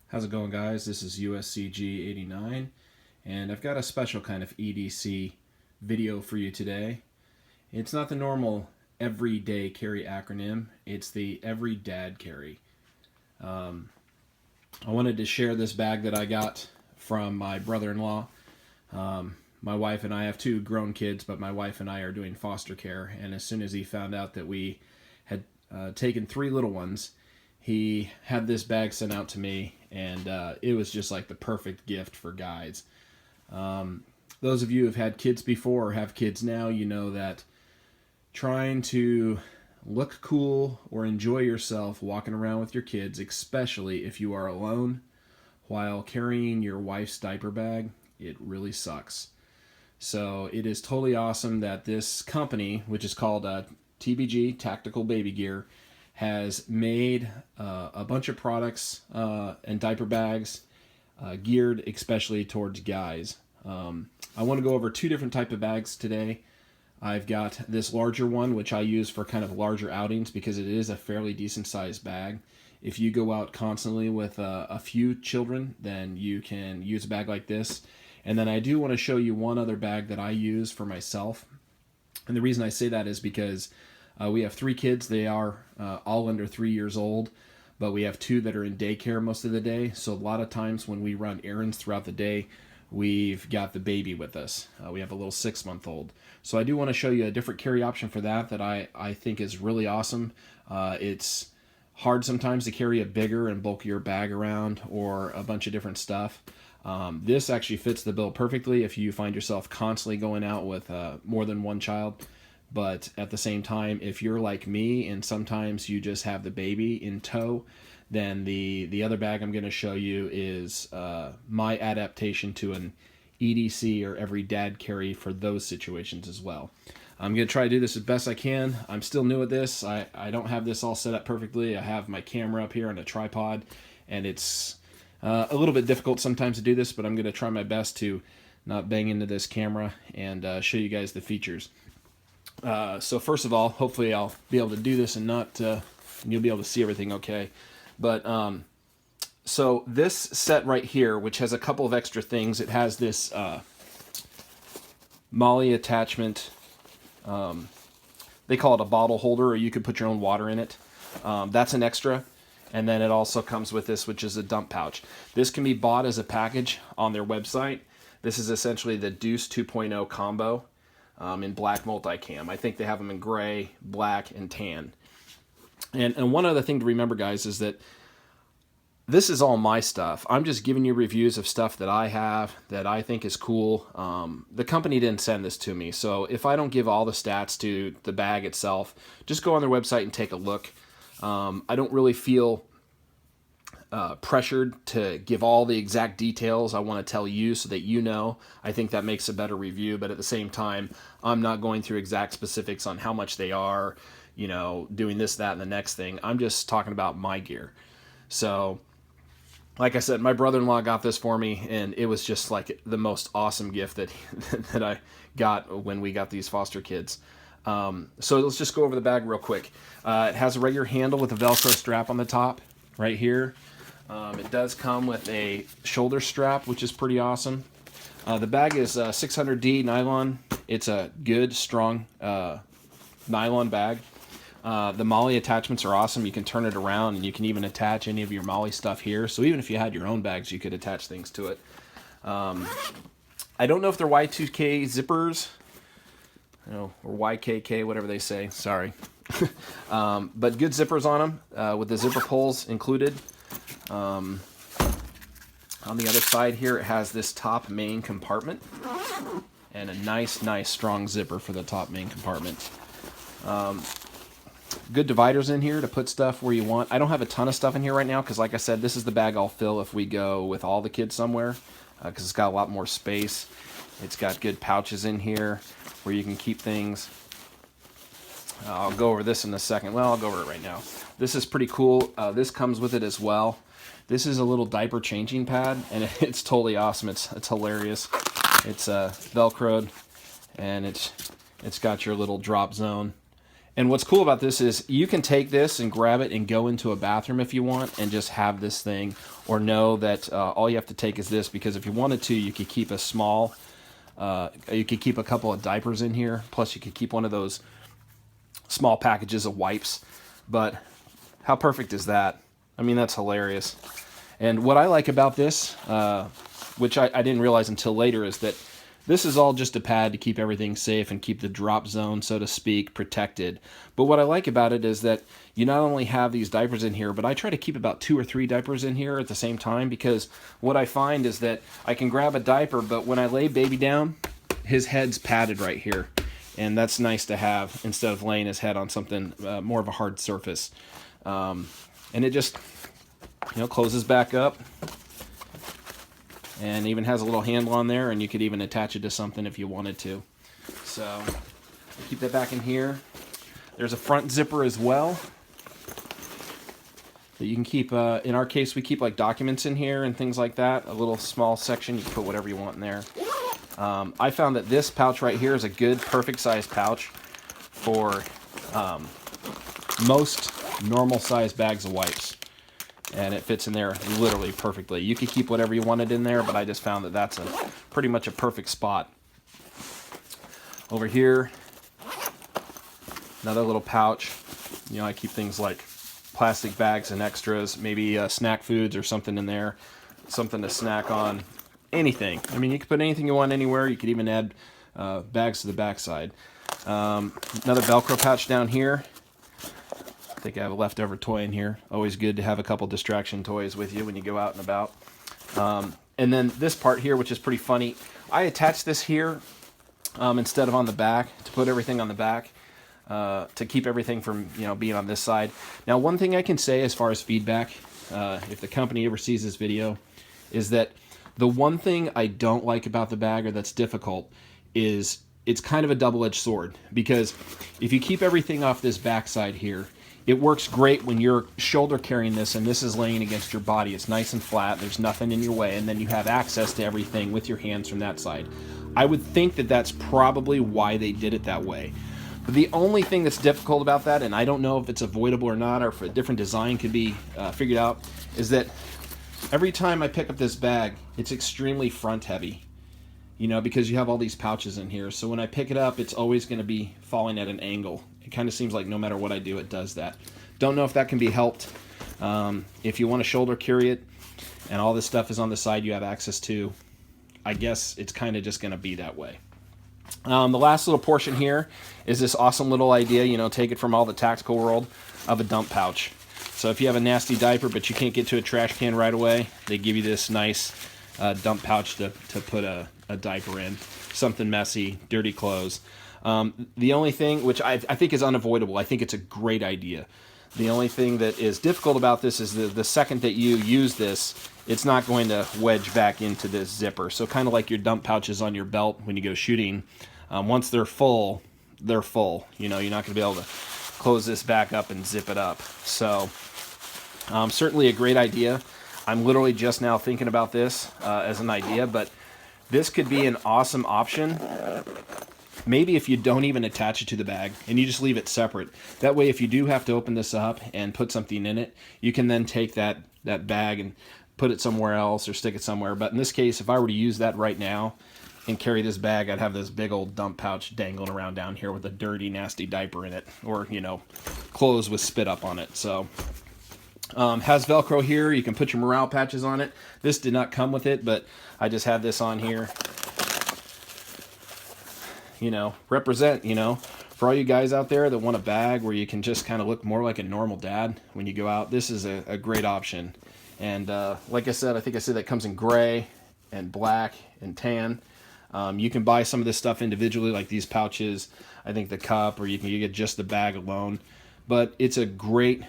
How's it going, guys? This is USCG89, and I've got a special kind of EDC video for you today. It's not the normal everyday carry acronym, it's the every dad carry. I wanted to share this bag that I got from my brother-in-law. My wife and I have two grown kids, but my wife and I are doing foster care, and as soon as he found out that we had taken three little ones, he had this bag sent out to me, and it was just like the perfect gift for guys. Those of you who have had kids before or have kids now, you know that trying to look cool or enjoy yourself walking around with your kids, especially if you are alone while carrying your wife's diaper bag, it really sucks. So it is totally awesome that this company, which is called TBG, Tactical Baby Gear, has made a bunch of products and diaper bags geared especially towards guys. I want to go over two different type of bags today. I've got this larger one, which I use for kind of larger outings because it is a fairly decent sized bag. If you go out constantly with a few children, then you can use a bag like this. And then I do want to show you one other bag that I use for myself. And the reason I say that is because we have three kids. They are all under 3 years old, but we have two that are in daycare most of the day. So a lot of times when we run errands throughout the day, we've got the baby with us. We have a little 6-month-old. So I do want to show you a different carry option for that I think is really awesome. It's hard sometimes to carry a bigger and bulkier bag around or a bunch of different stuff. This actually fits the bill perfectly if you find yourself constantly going out with more than one child. But at the same time, if you're like me and sometimes you just have the baby in tow, then the other bag I'm going to show you is my adaptation to an EDC or every dad carry for those situations as well. I'm going to try to do this as best I can. I'm still new at this. I don't have this all set up perfectly. I have my camera up here on a tripod, and it's a little bit difficult sometimes to do this, but I'm going to try my best to not bang into this camera and show you guys the features. So first of all, hopefully I'll be able to do this and not you'll be able to see everything okay. But so this set right here, which has a couple of extra things, it has this Molly attachment. They call it a bottle holder, or you could put your own water in it. That's an extra. And then it also comes with this, which is a dump pouch. This can be bought as a package on their website. This is essentially the Deuce 2.0 combo. In black multicam. I think they have them in gray, black, and tan. And one other thing to remember, guys, is that this is all my stuff. I'm just giving you reviews of stuff that I have that I think is cool. The company didn't send this to me, so if I don't give all the stats to the bag itself, just go on their website and take a look. I don't really feel pressured to give all the exact details I want to tell you so that you know. I think that makes a better review, but at the same time, I'm not going through exact specifics on how much they are, you know, doing this, that, and the next thing. I'm just talking about my gear. So, like I said, my brother-in-law got this for me, and it was just like the most awesome gift that that I got when we got these foster kids. So let's just go over the bag real quick. It has a regular handle with a Velcro strap on the top right here. It does come with a shoulder strap, which is pretty awesome. The bag is 600D nylon. It's a good, strong nylon bag. The Molly attachments are awesome. You can turn it around, and you can even attach any of your Molly stuff here. So even if you had your own bags, you could attach things to it. I don't know if they're Y2K zippers, you know, or YKK, whatever they say. Sorry. But good zippers on them with the zipper pulls included. On the other side here, it has this top main compartment and a nice strong zipper for the top main compartment. Good dividers in here to put stuff where you want. I don't have a ton of stuff in here right now because, like I said, this is the bag I'll fill if we go with all the kids somewhere because it's got a lot more space. It's got good pouches in here where you can keep things. I'll go over this in a second. Well, I'll go over it right now. This is pretty cool. This comes with it as well. This is a little diaper changing pad, and it's totally awesome. It's hilarious. It's Velcroed, and it's got your little drop zone. And what's cool about this is you can take this and grab it and go into a bathroom if you want and just have this thing, or know that all you have to take is this, because if you wanted to, you could keep a small, you could keep a couple of diapers in here, plus you could keep one of those small packages of wipes. But how perfect is that? I mean, that's hilarious. And what I like about this, which I didn't realize until later, is that this is all just a pad to keep everything safe and keep the drop zone, so to speak, protected. But what I like about it is that you not only have these diapers in here, but I try to keep about 2 or 3 diapers in here at the same time, because what I find is that I can grab a diaper, but when I lay baby down, his head's padded right here. And that's nice to have instead of laying his head on something more of a hard surface. And it just, closes back up. And even has a little handle on there, and you could even attach it to something if you wanted to. So keep that back in here. There's a front zipper as well that you can keep. In our case, we keep like documents in here and things like that. A little small section, you can put whatever you want in there. I found that this pouch right here is a good, perfect size pouch for most normal size bags of wipes. And it fits in there literally perfectly. You could keep whatever you wanted in there, but I just found that that's pretty much a perfect spot. Over here, another little pouch. I keep things like plastic bags and extras, maybe snack foods or something in there, something to snack on, anything. I mean, you could put anything you want anywhere. You could even add bags to the backside. Another Velcro pouch down here. I think I have a leftover toy in here. Always good to have a couple distraction toys with you when you go out and about. And then this part here, which is pretty funny, I attached this here instead of on the back, to put everything on the back, to keep everything from being on this side. Now, one thing I can say as far as feedback, if the company ever sees this video, is that the one thing I don't like about the bag, or that's difficult, is it's kind of a double-edged sword. Because if you keep everything off this back side here, it works great when you're shoulder carrying this and this is laying against your body. It's nice and flat, there's nothing in your way, and then you have access to everything with your hands from that side. I would think that that's probably why they did it that way. But the only thing that's difficult about that, and I don't know if it's avoidable or not, or if a different design could be figured out, is that every time I pick up this bag, it's extremely front heavy. Because you have all these pouches in here. So when I pick it up, it's always going to be falling at an angle. It kind of seems like no matter what I do, it does that. Don't know if that can be helped. If you want to shoulder carry it and all this stuff is on the side you have access to, I guess it's kind of just going to be that way. The last little portion here is this awesome little idea, take it from all the tactical world, of a dump pouch. So if you have a nasty diaper but you can't get to a trash can right away, they give you this nice dump pouch to put a diaper in. Something messy, dirty clothes. The only thing, which I think is unavoidable, I think it's a great idea. The only thing that is difficult about this is the second that you use this, it's not going to wedge back into this zipper. So kind of like your dump pouches on your belt when you go shooting, once they're full, they're full. You're not going to be able to close this back up and zip it up. So certainly a great idea. I'm literally just now thinking about this as an idea, but this could be an awesome option. Maybe if you don't even attach it to the bag and you just leave it separate. That way, if you do have to open this up and put something in it, you can then take that bag and put it somewhere else or stick it somewhere. But in this case, if I were to use that right now and carry this bag, I'd have this big old dump pouch dangling around down here with a dirty, nasty diaper in it, or, clothes with spit up on it. So has Velcro here. You can put your morale patches on it. This did not come with it, but I just have this on here. Represent, for all you guys out there that want a bag where you can just kind of look more like a normal dad when you go out, this is a great option. And like I said, I think I said that comes in gray and black and tan. You can buy some of this stuff individually, like these pouches, I think the cup, or you can get just the bag alone. But it's a great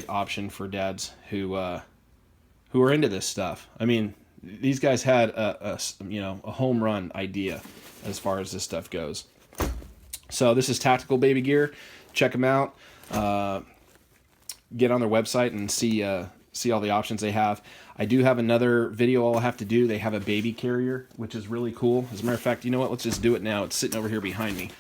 option for dads who are into this stuff. I mean, these guys had a home run idea as far as this stuff goes. So this is Tacticool Baby Gear. Check them out. Get on their website and see all the options they have. I do have another video I'll have to do. They have a baby carrier, which is really cool. As a matter of fact, you know what? Let's just do it now. It's sitting over here behind me.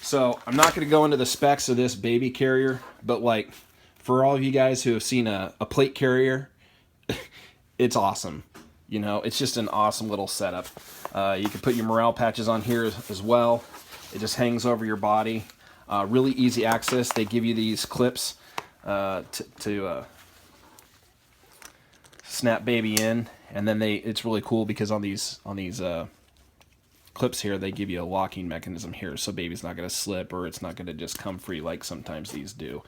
So I'm not going to go into the specs of this baby carrier, but like for all of you guys who have seen a plate carrier, it's awesome. You know, it's just an awesome little setup. You can put your morale patches on here as well. It just hangs over your body. Really easy access. They give you these clips to snap baby in, and then it's really cool because on these clips here, they give you a locking mechanism here, so baby's not going to slip or it's not going to just come free like sometimes these do.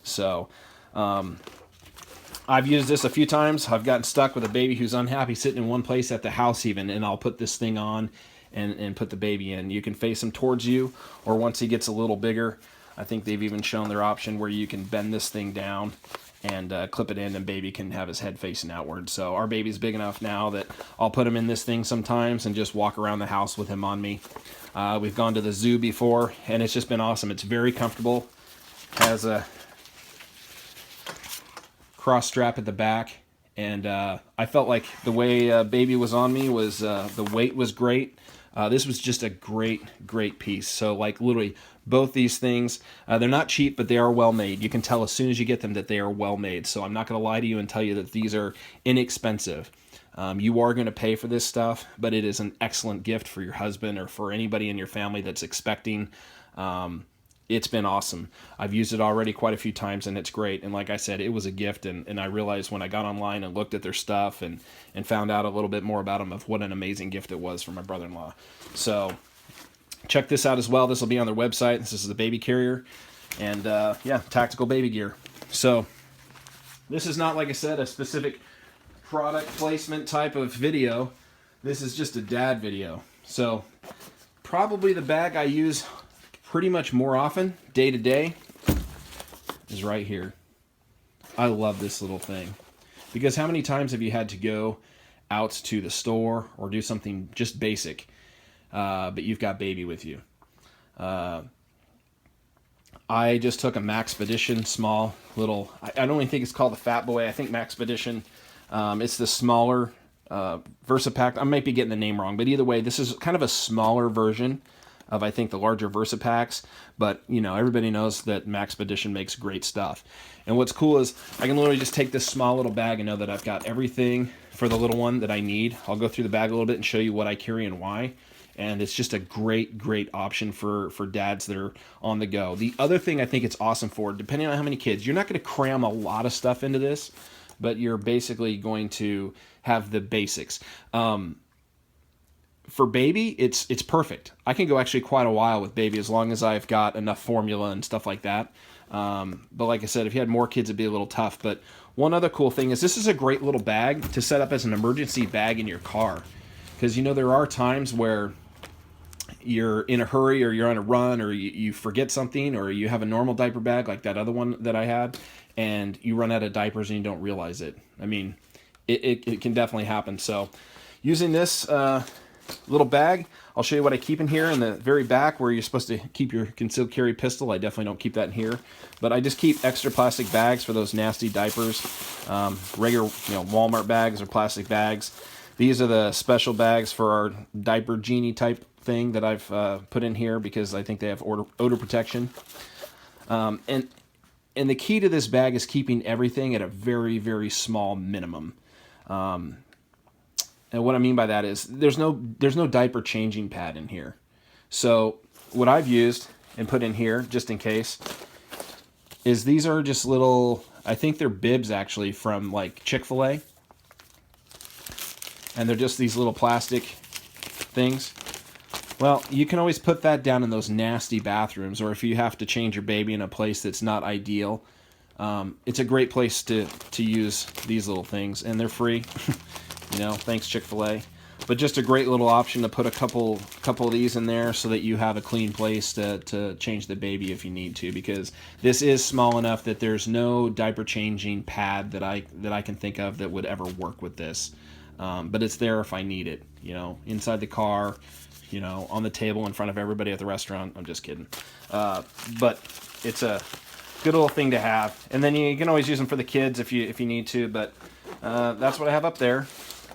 So I've used this a few times. I've gotten stuck with a baby who's unhappy sitting in one place at the house even, and I'll put this thing on and put the baby in. You can face him towards you, or once he gets a little bigger, I think they've even shown their option where you can bend this thing down and clip it in, and baby can have his head facing outward. So our baby's big enough now that I'll put him in this thing sometimes and just walk around the house with him on me. We've gone to the zoo before, and it's just been awesome. It's very comfortable. Has a cross strap at the back, and I felt like the way baby was on me was the weight was great. This was just a great piece. So like literally both these things, they're not cheap, but they are well made. You can tell as soon as you get them that they are well made. So I'm not going to lie to you and tell you that these are inexpensive. You are going to pay for this stuff, but it is an excellent gift for your husband or for anybody in your family that's expecting. It's been awesome. I've used it already quite a few times, and it's great. And like I said, it was a gift, and I realized when I got online and looked at their stuff and found out a little bit more about them of what an amazing gift it was for my brother-in-law. So check this out as well. This will be on their website. This is the baby carrier, and yeah, tactical baby gear. So this is not, like I said, a specific product placement type of video. This is just a dad video. So probably the bag I use pretty much more often, day to day, is right here. I love this little thing. Because how many times have you had to go out to the store or do something just basic, but you've got baby with you? I just took a Maxpedition small little, I don't even think it's called the Fat Boy. I think Maxpedition, it's the smaller Versipack. I might be getting the name wrong, but either way, this is kind of a smaller version of, I think, the larger Versipacks, but you know, everybody knows that Maxpedition makes great stuff. And what's cool is I can literally just take this small little bag and know that I've got everything for the little one that I need. I'll go through the bag a little bit and show you what I carry and why. And it's just a great option for dads that are on the go. The other thing I think it's awesome for, depending on how many kids, you're not going to cram a lot of stuff into this, but you're basically going to have the basics. For baby, it's perfect. I can go actually quite a while with baby as long as I've got enough formula and stuff like that. But like I said, if you had more kids, it'd be a little tough. But one other cool thing is this is a great little bag to set up as an emergency bag in your car. Because, you know, there are times where you're in a hurry or you're on a run or you forget something or you have a normal diaper bag like that other one that I had and you run out of diapers and you don't realize it. I mean, it can definitely happen. So using this little bag, I'll show you what I keep in here in the very back where you're supposed to keep your concealed carry pistol. I definitely don't keep that in here, but I just keep extra plastic bags for those nasty diapers. Regular, you know, Walmart bags or plastic bags. These are the special bags for our diaper genie type thing that I've put in here because I think they have odor protection. And the key to this bag is keeping everything at a very small minimum. And what I mean by that is there's no diaper changing pad in here. So what I've used and put in here, just in case, is these are just little, I think they're bibs actually from like Chick-fil-A. And they're just these little plastic things. Well, you can always put that down in those nasty bathrooms, or if you have to change your baby in a place that's not ideal. It's a great place to use these little things, and they're free. You know, thanks Chick-fil-A. But just a great little option to put a couple of these in there so that you have a clean place to change the baby if you need to, because this is small enough that there's no diaper changing pad that I can think of that would ever work with this. But it's there if I need it, you know, inside the car, you know, on the table in front of everybody at the restaurant. I'm just kidding. But it's a good little thing to have. And then you can always use them for the kids if you need to, but that's what I have up there.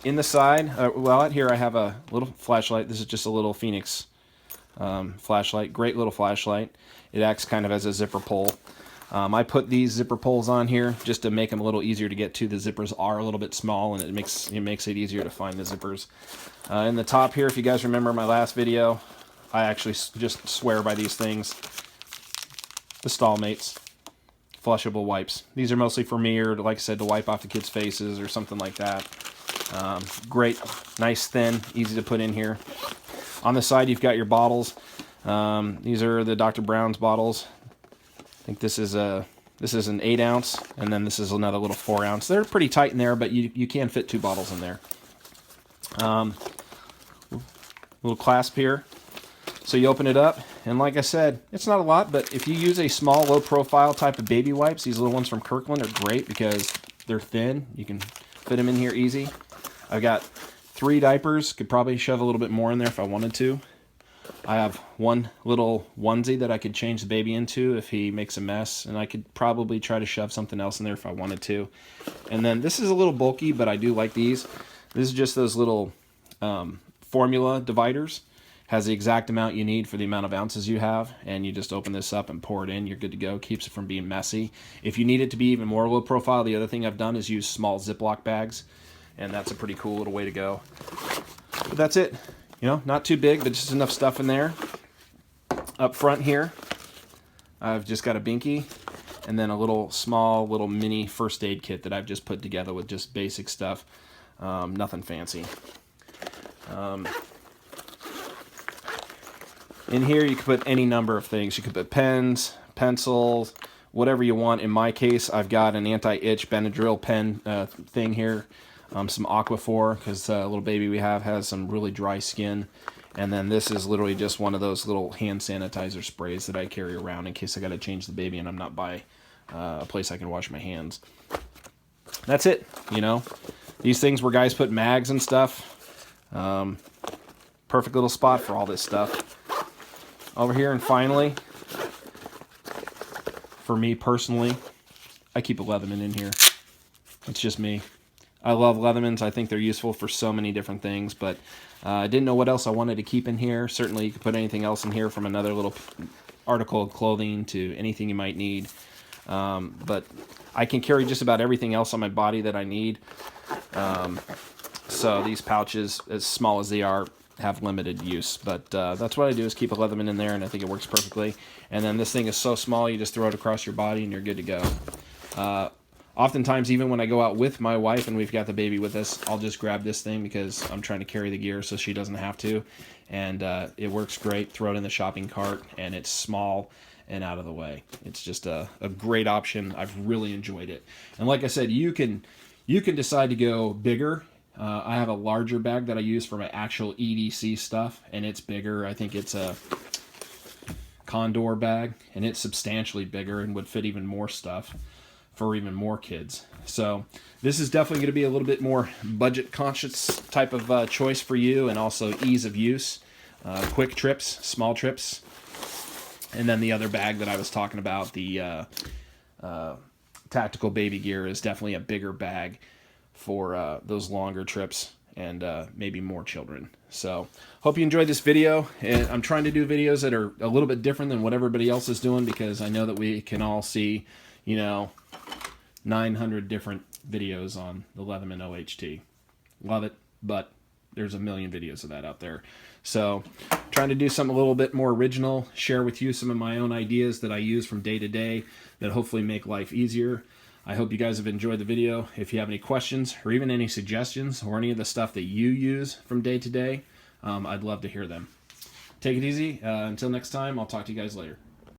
In the side, well, out here I have a little flashlight. This is just a little Phoenix flashlight. Great little flashlight. It acts kind of as a zipper pull. I put these zipper pulls on here just to make them a little easier to get to. The zippers are a little bit small, and it makes it easier to find the zippers. In the top here, if you guys remember my last video, I actually just swear by these things. The Stallmates flushable wipes. These are mostly for me, or like I said, to wipe off the kids' faces or something like that. Great, nice, thin, easy to put in here. On the side, you've got your bottles. These are the Dr. Brown's bottles. I think this is an 8 ounce, and then this is another little 4 ounce. They're pretty tight in there, but you can fit 2 bottles in there. Little clasp here. So you open it up, and like I said, it's not a lot, but if you use a small, low-profile type of baby wipes, these little ones from Kirkland are great because they're thin. You can fit them in here easy. I've got 3 diapers. Could probably shove a little bit more in there if I wanted to. I have one little onesie that I could change the baby into if he makes a mess, and I could probably try to shove something else in there if I wanted to. And then this is a little bulky, but I do like these. This is just those little formula dividers. Has the exact amount you need for the amount of ounces you have, and you just open this up and pour it in. You're good to go. Keeps it from being messy. If you need it to be even more low profile, the other thing I've done is use small Ziploc bags, and that's a pretty cool little way to go. But that's it. You know, not too big, but just enough stuff in there. Up front here, I've just got a binky, and then a little mini first aid kit that I've just put together with just basic stuff. Nothing fancy. In here, you can put any number of things. You could put pens, pencils, whatever you want. In my case, I've got an anti-itch Benadryl pen thing here. Some Aquaphor, because the little baby we have has some really dry skin. And then this is literally just one of those little hand sanitizer sprays that I carry around in case I got to change the baby and I'm not by a place I can wash my hands. That's it, you know. These things where guys put mags and stuff. Perfect little spot for all this stuff. Over here, and finally, for me personally, I keep a Leatherman in here. It's just me. I love Leathermans. I think they're useful for so many different things, but I didn't know what else I wanted to keep in here. Certainly, you could put anything else in here, from another little article of clothing to anything you might need. But I can carry just about everything else on my body that I need. So these pouches, as small as they are, have limited use, but that's what I do, is keep a Leatherman in there, and I think it works perfectly. And then this thing is so small, you just throw it across your body and you're good to go. Oftentimes, even when I go out with my wife and we've got the baby with us, I'll just grab this thing because I'm trying to carry the gear so she doesn't have to, and it works great. Throw it in the shopping cart, and it's small and out of the way. It's just a great option. I've really enjoyed it. And like I said, you can decide to go bigger. I have a larger bag that I use for my actual EDC stuff, and it's bigger. I think it's a Condor bag, and it's substantially bigger and would fit even more stuff for even more kids. So this is definitely going to be a little bit more budget conscious type of choice for you, and also ease of use. Quick trips, small trips. And then the other bag that I was talking about, the Tacticool baby gear, is definitely a bigger bag for those longer trips and maybe more children. So hope you enjoyed this video, and I'm trying to do videos that are a little bit different than what everybody else is doing, because I know that we can all see, you know, 900 different videos on the Leatherman OHT. Love it, but there's a million videos of that out there. So trying to do something a little bit more original, share with you some of my own ideas that I use from day to day that hopefully make life easier. I hope you guys have enjoyed the video. If you have any questions or even any suggestions or any of the stuff that you use from day to day, I'd love to hear them. Take it easy. Until next time, I'll talk to you guys later.